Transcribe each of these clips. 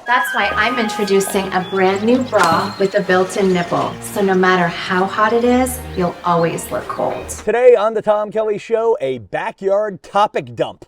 That's why I'm introducing a brand new bra with a built-in nipple. So no matter how hot it is, you'll always look cold. Today on the Tom Kelly Show, a backyard topic dump.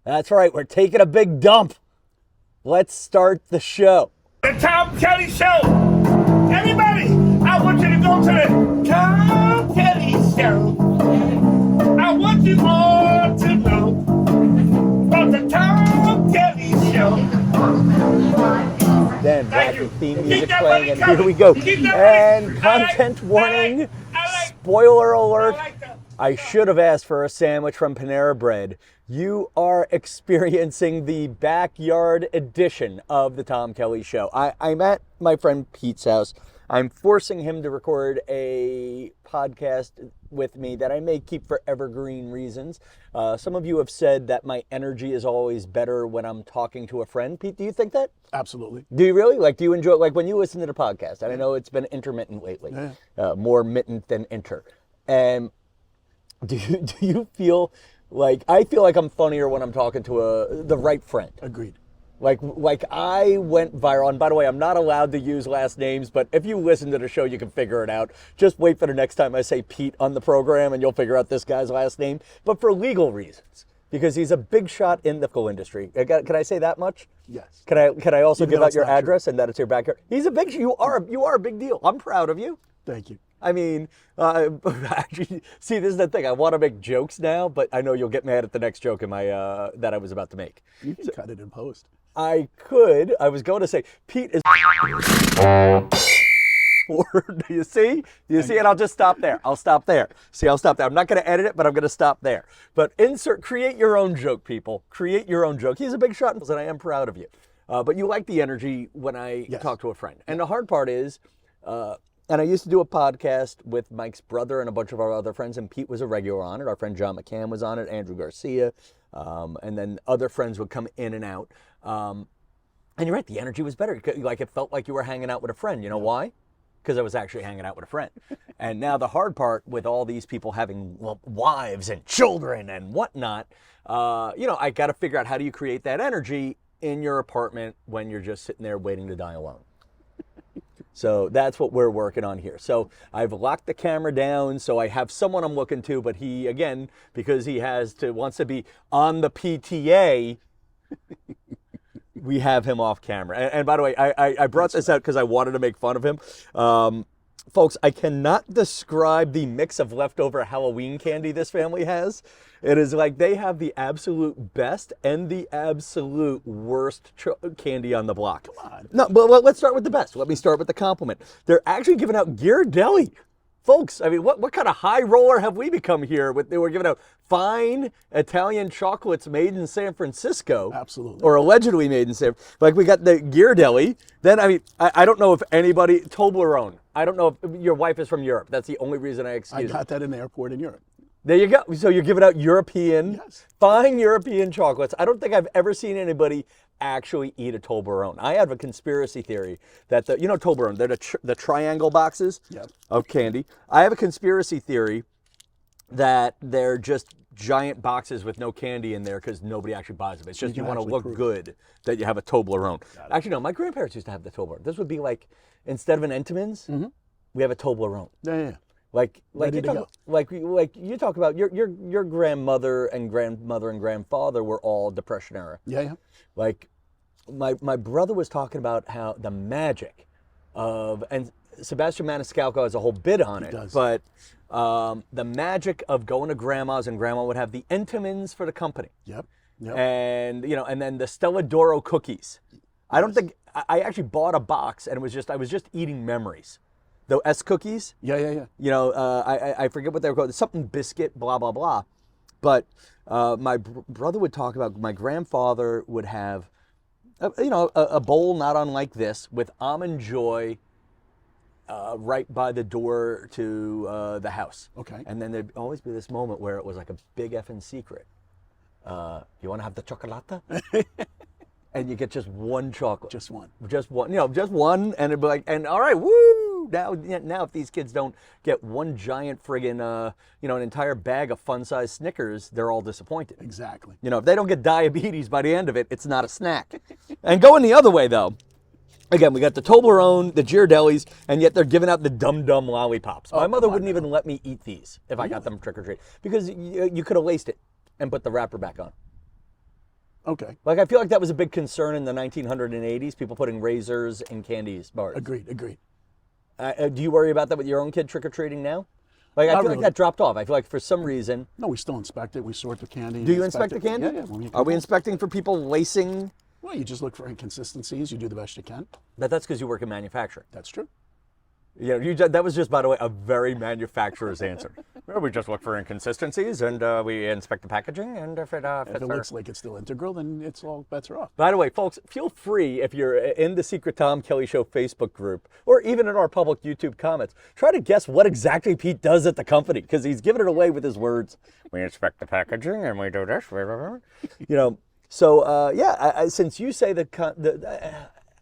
That's right, we're taking a big dump. Let's start the show. The Tom Kelly Show. Everybody, I want you to go to the Tom Kelly Show. I want you all to know about the Tom Kelly Show. Then bracket theme music playing, and here we go. And content warning, spoiler alert. I should have asked for a sandwich from Panera Bread. You are experiencing the backyard edition of the Tom Kelly Show. I'm at my friend Pete's house. I'm forcing him to record a podcast with me that I may keep for evergreen reasons. Some of you have said that my energy is always better when I'm talking to a friend. Pete, do you think that? Absolutely. Do you really? Like, do you enjoy, like when you listen to the podcast, and I know it's been intermittent lately, more mittent than inter. And do you feel like, I feel like I'm funnier when I'm talking to the right friend. Agreed. Like I went viral, and by the way, I'm not allowed to use last names, but if you listen to the show, you can figure it out. Just wait for the next time I say Pete on the program, and you'll figure out this guy's last name. But for legal reasons, because he's a big shot in the medical industry. Can I say that much? Yes. Can I also Even give though out it's your not true. address and that it's your backyard? He's a big. You are a big deal. I'm proud of you. Thank you. I mean, actually, see, this is the thing. I want to make jokes now, but I know you'll get mad at the next joke in my that I was about to make. You can cut it in post. I could. I was going to say, Pete is. Do you see? Do you see? And I'll just stop there. I'll stop there. See, I'll stop there. I'm not going to edit it, but I'm going to stop there. But create your own joke, people. Create your own joke. He's a big shot, and I am proud of you. But you like the energy when I talk to a friend. And the hard part is, and I used to do a podcast with Mike's brother and a bunch of our other friends, and Pete was a regular on it. Our friend John McCann was on it, Andrew Garcia, and then other friends would come in and out. And you're right, the energy was better. Like, it felt like you were hanging out with a friend. You know why? Because I was actually hanging out with a friend. And now the hard part with all these people having wives and children and whatnot, I got to figure out how do you create that energy in your apartment when you're just sitting there waiting to die alone. So that's what we're working on here. So I've locked the camera down, so I have someone I'm looking to, but he, again, because he wants to be on the PTA, we have him off camera. And by the way, I brought this out because I wanted to make fun of him. Folks, I cannot describe the mix of leftover Halloween candy this family has. It is like they have the absolute best and the absolute worst candy on the block. Come on. No, but let's start with the best. Let me start with the compliment. They're actually giving out Ghirardelli. Folks, I mean, what kind of high roller have we become here? They were giving out fine Italian chocolates made in San Francisco. Absolutely. Or allegedly made in San Francisco. Like, we got the Ghirardelli. Then, I mean, I don't know if anybody, Toblerone. I don't know if your wife is from Europe. That's the only reason I excuse I got that in the airport in Europe. There you go. So you're giving out European, Yes. fine European chocolates. I don't think I've ever seen anybody actually eat a Toblerone. I have a conspiracy theory that Toblerone, they're the triangle boxes of candy. I have a conspiracy theory that they're just giant boxes with no candy in there because nobody actually buys them. It's just you want to look good that you have a Toblerone. Actually, no, my grandparents used to have the Toblerone. This would be like, instead of an Entenmann's, we have a Toblerone. Yeah. Like you talk about your grandmother and grandfather were all Depression era. Yeah. Like my brother was talking about how the magic of, and Sebastian Maniscalco has a whole bit on it. does. But the magic of going to grandma's, and grandma would have the Entenmann's for the company. Yep. And and then the Stella D'Oro cookies. I don't think I actually bought a box, and I was just eating memories. The S cookies. Yeah. I forget what they were called. Something biscuit, blah, blah, blah. But my brother would talk about, my grandfather would have, a bowl not unlike this with Almond Joy right by the door to the house. Okay. And then there'd always be this moment where it was like a big effing secret. You want to have the chocolata? And you get just one chocolate. Just one. Just one, just one. And it'd be like, and all right, woo! woo! Now if these kids don't get one giant friggin', an entire bag of fun-sized Snickers, they're all disappointed. Exactly. If they don't get diabetes by the end of it, it's not a snack. And going the other way, though, again, we got the Toblerone, the Ghirardellis, and yet they're giving out the dum-dum lollipops. My mother wouldn't even let me eat these if I got them trick-or-treat, because you could have laced it and put the wrapper back on. Okay. Like, I feel like that was a big concern in the 1980s, people putting razors in candies bars. Agreed. Do you worry about that with your own kid trick-or-treating now? Like, I feel like that dropped off. I feel like for some reason... No, we still inspect it. We sort the candy. Do you inspect the candy? Yeah. Are we inspecting for people lacing? Well, you just look for inconsistencies. You do the best you can. But that's because you work in manufacturing. That's true. That was just, by the way, a very manufacturer's answer. Well, we just look for inconsistencies, and we inspect the packaging, and if it fits If it looks like it's still integral, then it's all bets are off. By the way, folks, feel free, if you're in the Secret Tom Kelly Show Facebook group, or even in our public YouTube comments, try to guess what exactly Pete does at the company, because he's giving it away with his words. We inspect the packaging, and we do this. So, since you say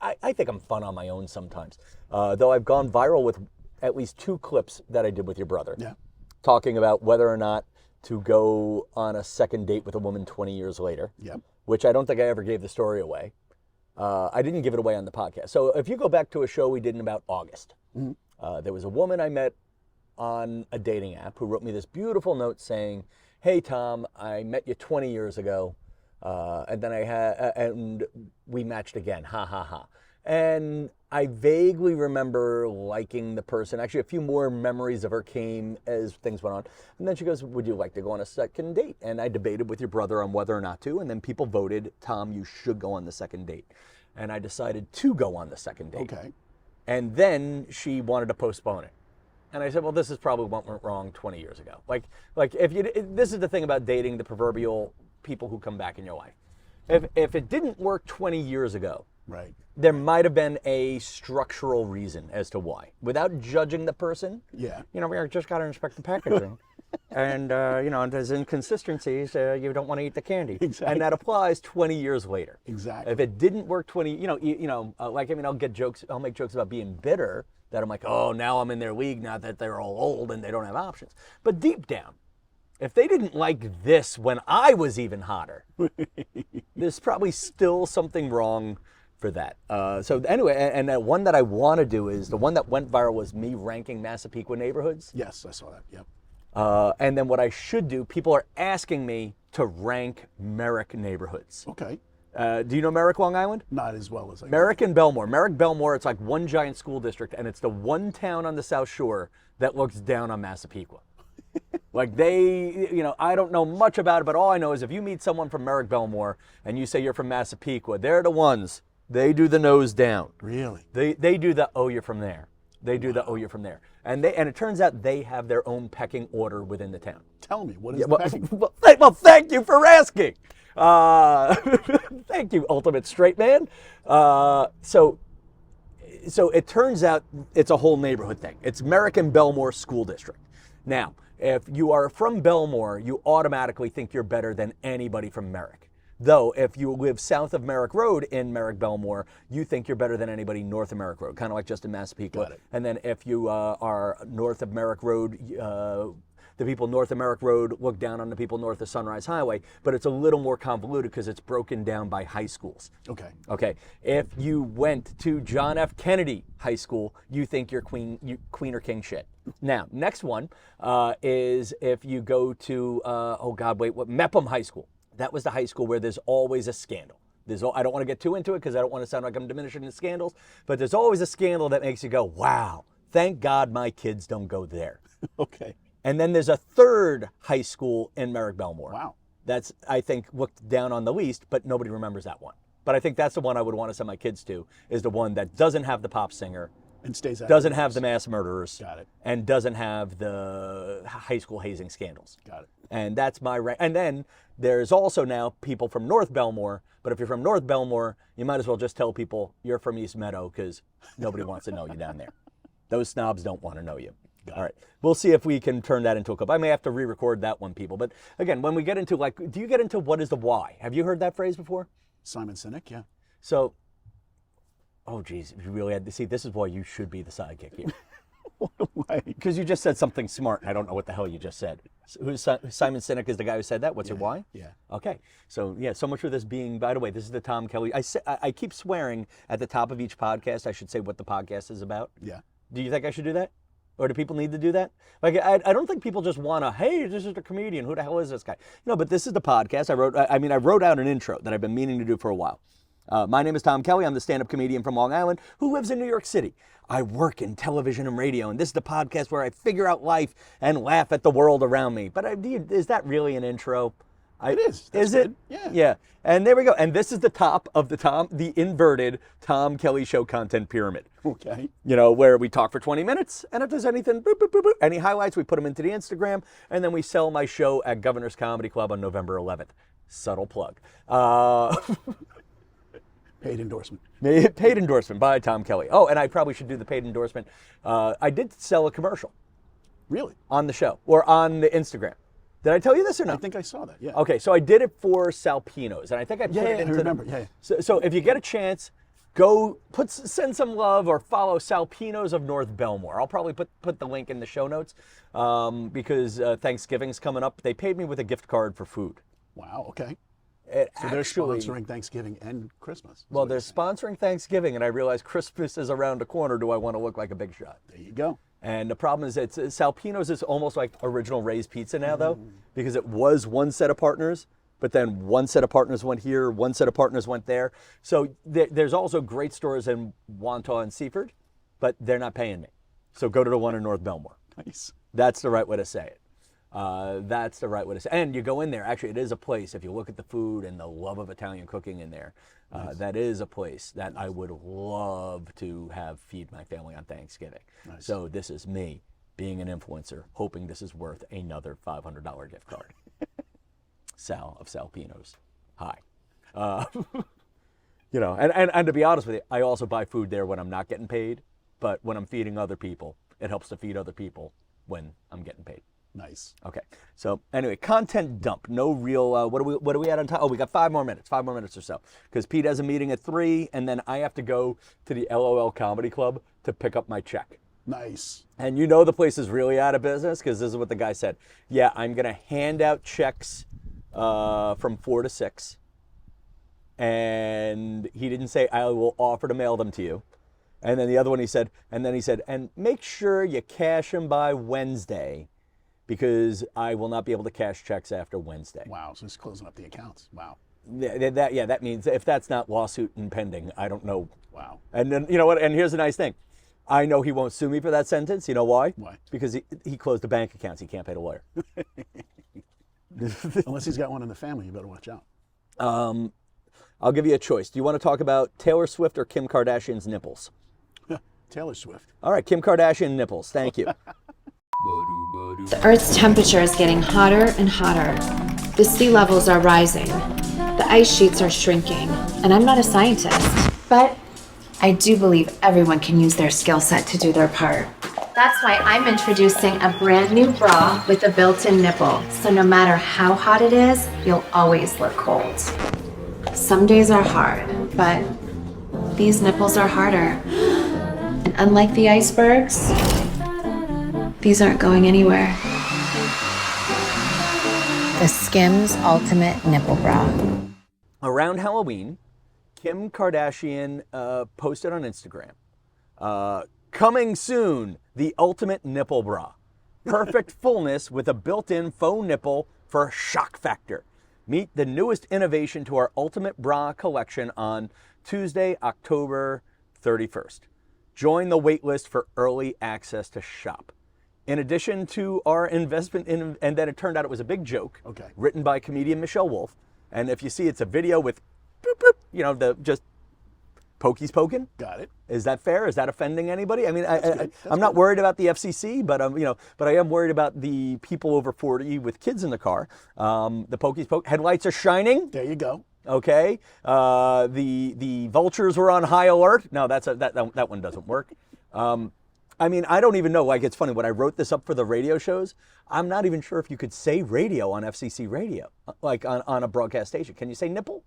I think I'm fun on my own sometimes, though I've gone viral with at least 2 clips that I did with your brother, talking about whether or not to go on a second date with a woman 20 years later, which I don't think I ever gave the story away. I didn't give it away on the podcast. So if you go back to a show we did in about August, there was a woman I met on a dating app who wrote me this beautiful note saying, "Hey, Tom, I met you 20 years ago. And then and we matched again, ha ha ha." And I vaguely remember liking the person. Actually, a few more memories of her came as things went on. And then she goes, "Would you like to go on a second date?" And I debated with your brother on whether or not to. And then people voted, "Tom, you should go on the second date." And I decided to go on the second date. Okay. And then she wanted to postpone it. And I said, well, this is probably what went wrong 20 years ago. Like this is the thing about dating, the proverbial people who come back in your life. If it didn't work 20 years ago, right, there might have been a structural reason as to why. Without judging the person, we just got to inspect the packaging. And, there's inconsistencies, you don't want to eat the candy. Exactly. And that applies 20 years later. Exactly. If it didn't work 20, I'll make jokes about being bitter, that I'm like, oh, now I'm in their league now that they're all old and they don't have options. But deep down, if they didn't like this when I was even hotter, there's probably still something wrong for that. So anyway, and the one that I want to do is, the one that went viral was me ranking Massapequa neighborhoods. Yes, I saw that, yep. And then what I should do, people are asking me to rank Merrick neighborhoods. Okay. Do you know Merrick, Long Island? Not as well as I Merrick and Bellmore. Merrick, Bellmore, it's like one giant school district, and it's the one town on the South Shore that looks down on Massapequa. Like I don't know much about it, but all I know is if you meet someone from Merrick, Bellmore, and you say you're from Massapequa, they're the ones. They do the nose down. Really? They do the, oh, you're from there. They do the, oh, you're from there. And it turns out they have their own pecking order within the town. Tell me, what is the pecking? Well, thank you for asking. Thank you, ultimate straight man. So it turns out it's a whole neighborhood thing. It's Merrick and Bellmore School District. Now, if you are from Bellmore, you automatically think you're better than anybody from Merrick. Though, if you live south of Merrick Road in Merrick, Bellmore, you think you're better than anybody north of Merrick Road, kind of like just in Massapequa. Got it. And then if you are north of Merrick Road, the people north of Merrick Road look down on the people north of Sunrise Highway, but it's a little more convoluted because it's broken down by high schools. Okay. Okay. If you went to John F. Kennedy High School, you think you're queen or king shit. Now, next one is if you go to, Mepham High School. That was the high school where there's always a scandal. I don't want to get too into it because I don't want to sound like I'm diminishing the scandals, but there's always a scandal that makes you go, wow, thank God my kids don't go there. Okay. And then there's a third high school in Merrick, Bellmore. Wow. That's, I think, looked down on the least, but nobody remembers that one. But I think that's the one I would want to send my kids to, is the one that doesn't have the pop singer, And stays out. doesn't have the mass murderers, Got it. and doesn't have the high school hazing scandals. Got it. And that's my rank. And then there's also now people from North Bellmore, but if you're from North Bellmore, you might as well just tell people you're from East Meadow because nobody wants to know you down there. Those snobs don't want to know you. All right. We'll see if we can turn that into a clip. I may have to re-record that one, people. But again, when we get into, do you get into what is the why? Have you heard that phrase before? Simon Sinek, yeah. So, oh, geez, you really had to see, this is why you should be the sidekick here. Why? Because you just said something smart. I don't know what the hell you just said. Simon Sinek is the guy who said that? What's your why? Yeah. Okay. So, yeah, so much for this being, by the way, this is the Tom Kelly. I keep swearing at the top of each podcast I should say what the podcast is about. Yeah. Do you think I should do that? Or do people need to do that? Like, I don't think people just want to, hey, this is a comedian. Who the hell is this guy? No, but this is the podcast. I wrote out an intro that I've been meaning to do for a while. My name is Tom Kelly. I'm the stand-up comedian from Long Island who lives in New York City. I work in television and radio, and this is the podcast where I figure out life and laugh at the world around me. But is that really an intro? It is. That's Is it? good. Yeah. Yeah. And there we go. And this is the top of the inverted Tom Kelly Show content pyramid. Okay. You know, where we talk for 20 minutes, and if there's anything, boop, boop, boop, boop, any highlights, we put them into the Instagram, and then we sell my show at Governor's Comedy Club on November 11th. Subtle plug. Paid endorsement. Paid endorsement by Tom Kelly. Oh, and I probably should do the paid endorsement. I did sell a commercial Really? on the show, or on the Instagram. Did I tell you this or no? I think I saw that. Yeah. Okay, so I did it for Salpinos, and I think I put it I into remember. Yeah. So if you get a chance, go send some love or follow Salpinos of North Bellmore. I'll probably put the link in the show notes because Thanksgiving's coming up. They paid me with a gift card for food. Wow. Okay. It So they're actually, sponsoring Thanksgiving and Christmas. is well, what they're you're saying. sponsoring Thanksgiving, and I realize Christmas is around the corner. Do I want to look like a big shot? There you go. And the problem is Salpinos is almost like original Ray's Pizza now, though, because it was one set of partners, but then one set of partners went here, one set of partners went there. So there's also great stores in Wantagh and Seaford, but they're not paying me. So go to the one in North Bellmore. Nice. That's the right way to say it. That's the right way to say it. And you go in there, actually, it is a place, if you look at the food and the love of Italian cooking in there, that is a place that I would love to have feed my family on Thanksgiving. Nice. So this is me being an influencer, hoping this is worth another $500 gift card. Sal of Salpinos. Hi. You know, and to be honest with you, I also buy food there when I'm not getting paid, but when I'm feeding other people, it helps to feed other people when I'm getting paid. Nice. Okay. So anyway, content dump. No real. What are we at on time? Oh, we got 5 more minutes. 5 more minutes or so. Because Pete has a meeting at 3, and then I have to go to the LOL Comedy Club to pick up my check. Nice. And you know the place is really out of business because this is what the guy said. Yeah, I'm gonna hand out checks from 4 to 6, and he didn't say I will offer to mail them to you. And then the other one he said, and make sure you cash them by Wednesday, because I will not be able to cash checks after Wednesday. Wow. So he's closing up the accounts. Wow. That means if that's not lawsuit impending, I don't know. Wow. And then, you know what? And here's the nice thing. I know he won't sue me for that sentence. You know why? Why? Because he closed the bank accounts. He can't pay the lawyer. Unless he's got one in the family, you better watch out. I'll give you a choice. Do you want to talk about Taylor Swift or Kim Kardashian's nipples? Taylor Swift. All right, Kim Kardashian nipples. Thank you. The Earth's temperature is getting hotter and hotter. The sea levels are rising. The ice sheets are shrinking. And I'm not a scientist, but I do believe everyone can use their skill set to do their part. That's why I'm introducing a brand new bra with a built-in nipple. So no matter how hot it is, you'll always look cold. Some days are hard, but these nipples are harder. And unlike the icebergs, these aren't going anywhere. The Skims Ultimate Nipple Bra. Around Halloween, Kim Kardashian posted on Instagram, coming soon, the ultimate nipple bra. Perfect fullness with a built-in faux nipple for shock factor. Meet the newest innovation to our ultimate bra collection on Tuesday, October 31st. Join the waitlist for early access to shop. In addition to our investment in, and then it turned out it was a big joke, Okay. written by comedian Michelle Wolf. And if you see, it's a video with, boop, boop, you know, the just pokies poking. Got it. Is that fair? Is that offending anybody? I mean, good. I'm not worried about the FCC, but but I am worried about the people over 40 with kids in the car. The pokies poke headlights are shining. There you go. Okay. The vultures were on high alert. No, that one doesn't work. I mean, I don't even know. Like, it's funny, when I wrote this up for the radio shows, I'm not even sure if you could say radio on FCC radio, like on a broadcast station. Can you say nipple?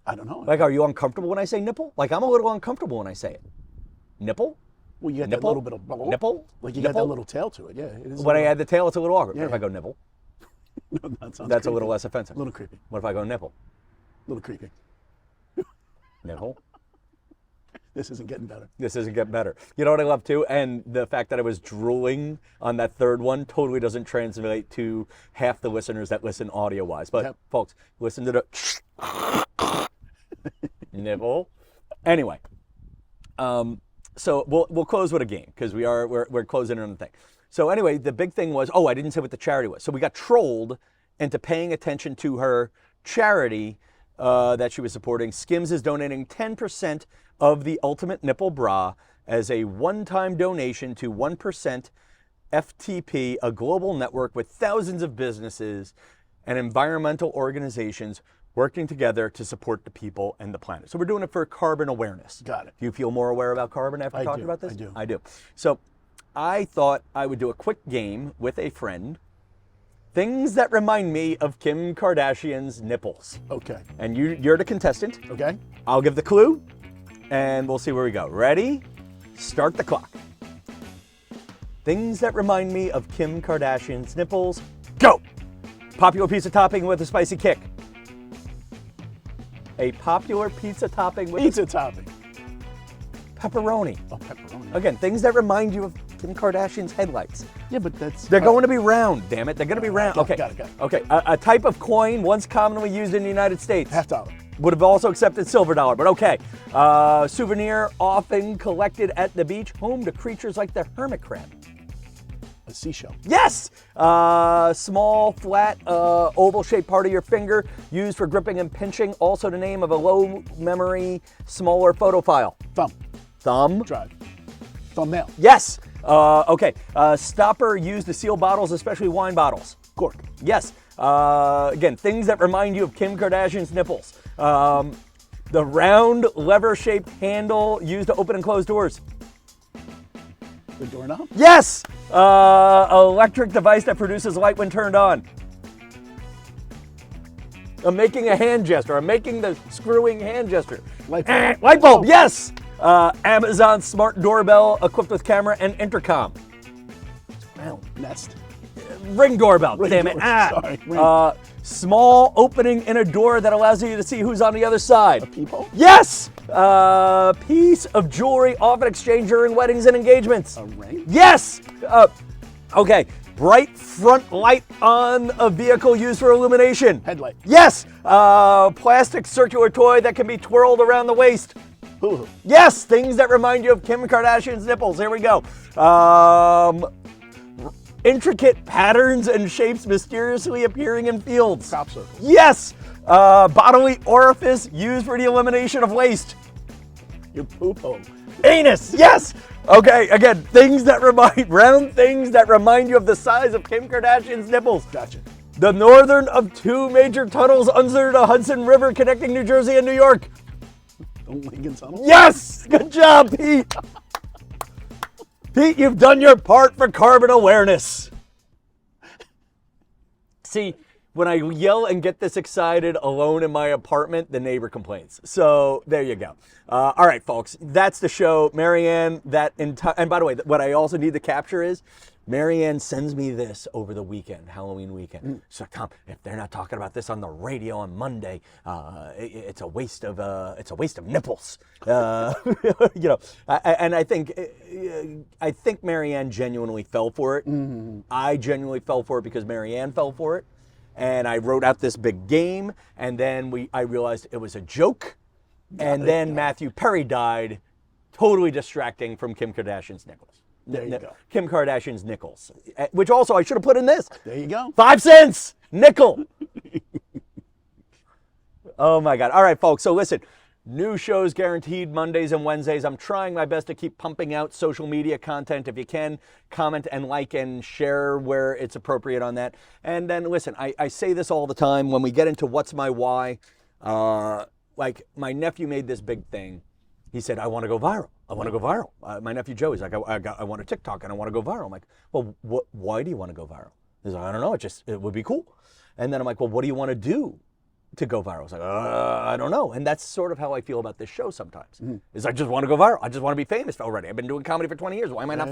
I don't know. Like, are you uncomfortable when I say nipple? Like, I'm a little uncomfortable when I say it. Nipple? Well, you got Nipple? that little bit of Nipple? Like you got that Nipple? little tail to it. Yeah. It is When I add the tail, it's a little awkward. Yeah. What if I go nipple? No, that sounds That's a creepy. little less offensive. A little creepy. What if I go nipple? A little creepy. Nipple? This isn't getting better. This isn't getting better. You know what I love too? And the fact that I was drooling on that third one totally doesn't translate to half the listeners that listen audio-wise. But Yep. folks, listen to the nipple. Anyway, so we'll close with a game because we're closing on the thing. So anyway, the big thing was, I didn't say what the charity was. So we got trolled into paying attention to her charity that she was supporting. Skims is donating 10% of the Ultimate Nipple Bra as a one-time donation to 1% FTP, a global network with thousands of businesses and environmental organizations working together to support the people and the planet. So we're doing it for carbon awareness. Got it. Do you feel more aware about carbon after talking about this? I do. I do. So I thought I would do a quick game with a friend. Things that remind me of Kim Kardashian's nipples. Okay. And you're the contestant. Okay. I'll give the clue, and we'll see where we go. Ready? Start the clock. Things that remind me of Kim Kardashian's nipples. Go! Popular pizza topping with a spicy kick. A popular pizza topping with Pizza topping. pepperoni. Oh, pepperoni. Again, things that remind you of Kim Kardashian's headlights. Yeah, but that's. They're going to be round, damn it. They're going to be round. Got Okay. it. Okay. A type of coin once commonly used in the United States. $50. Would have also accepted silver dollar, but okay. Souvenir often collected at the beach, home to creatures like the hermit crab. A seashell. Yes! Small, flat, oval-shaped part of your finger used for gripping and pinching. Also the name of a low-memory, smaller photo file. Thumb. Thumb. Drive. Thumbnail. Yes! Okay. Stopper used to seal bottles, especially wine bottles. Cork. Yes. Again, things that remind you of Kim Kardashian's nipples. The round lever-shaped handle used to open and close doors. The doorknob. Yes! Electric device that produces light when turned on. I'm making a hand gesture. I'm making the screwing hand gesture. Light bulb. Light bulb, yes! Amazon smart doorbell equipped with camera and intercom. Round. Nest. Ring doorbell, Ring damn it. door- sorry, ring. Small opening in a door that allows you to see who's on the other side. A peephole. Yes! Piece of jewelry often exchanged during weddings and engagements. A ring. Yes! Okay. Bright front light on a vehicle used for illumination. Headlight. Yes! Plastic circular toy that can be twirled around the waist. Hoo-hoo. Yes! Things that remind you of Kim Kardashian's nipples. Here we go. Intricate patterns and shapes mysteriously appearing in fields. Crop circles. Yes! Bodily orifice used for the elimination of waste. Your poop hole. Anus, yes! Okay, again, round things that remind you of the size of Kim Kardashian's nipples. Gotcha. The northern of two major tunnels under the Hudson River connecting New Jersey and New York. The Lincoln Tunnel. Yes! Good job, Pete! Pete, you've done your part for carbon awareness. See, when I yell and get this excited alone in my apartment, the neighbor complains. So there you go. All right, folks, that's the show. Marianne, and by the way, what I also need to capture is Marianne sends me this over the weekend, Halloween weekend. So Tom, if they're not talking about this on the radio on Monday, it's a waste of nipples. And I think Marianne genuinely fell for it. Mm-hmm. I genuinely fell for it because Marianne fell for it. And I wrote out this big game, and then I realized it was a joke. And then Matthew Perry died, totally distracting from Kim Kardashian's nipples. There you go. Kim Kardashian's nickels, which also I should have put in this. There you go. 5 cents, nickel. Oh my God. All right, folks. So listen, new shows guaranteed Mondays and Wednesdays. I'm trying my best to keep pumping out social media content. If you can, comment and like and share where it's appropriate on that. And then listen, I say this all the time when we get into what's my why. Like my nephew made this big thing. He said, I want to go viral. I want to go viral. My nephew Joe, he's like, I want a TikTok and I want to go viral. I'm like, well, why do you want to go viral? He's like, I don't know. It would be cool. And then I'm like, well, what do you want to do to go viral? It's like, I don't know. And that's sort of how I feel about this show sometimes. Is I just want to go viral. I just want to be famous already. I've been doing comedy for 20 years. Why am I not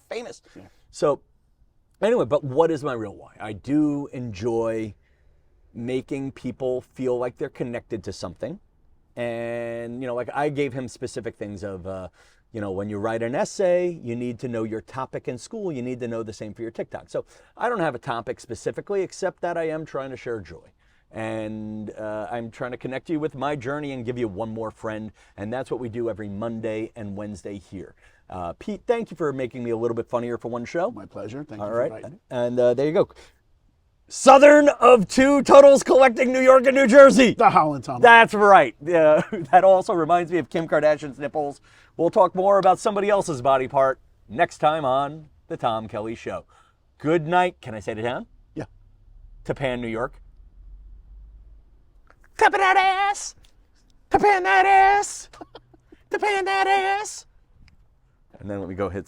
famous? Yeah. So anyway, but what is my real why? I do enjoy making people feel like they're connected to something. And, you know, like I gave him specific things of, you know, when you write an essay, you need to know your topic in school. You need to know the same for your TikTok. So I don't have a topic specifically, except that I am trying to share joy. And I'm trying to connect you with my journey and give you one more friend. And that's what we do every Monday and Wednesday here. Pete, thank you for making me a little bit funnier for one show. My pleasure. Thank All you right. for inviting me. And there you go. Southern of two totals collecting New York and New Jersey. The Holland Tunnel. That's right. That also reminds me of Kim Kardashian's nipples. We'll talk more about somebody else's body part next time on The Tom Kelly Show. Good night. Can I say it down? Yeah. Tapan, New York. Tapping that ass. Tapan that ass. Tapan that ass. And then let me go hit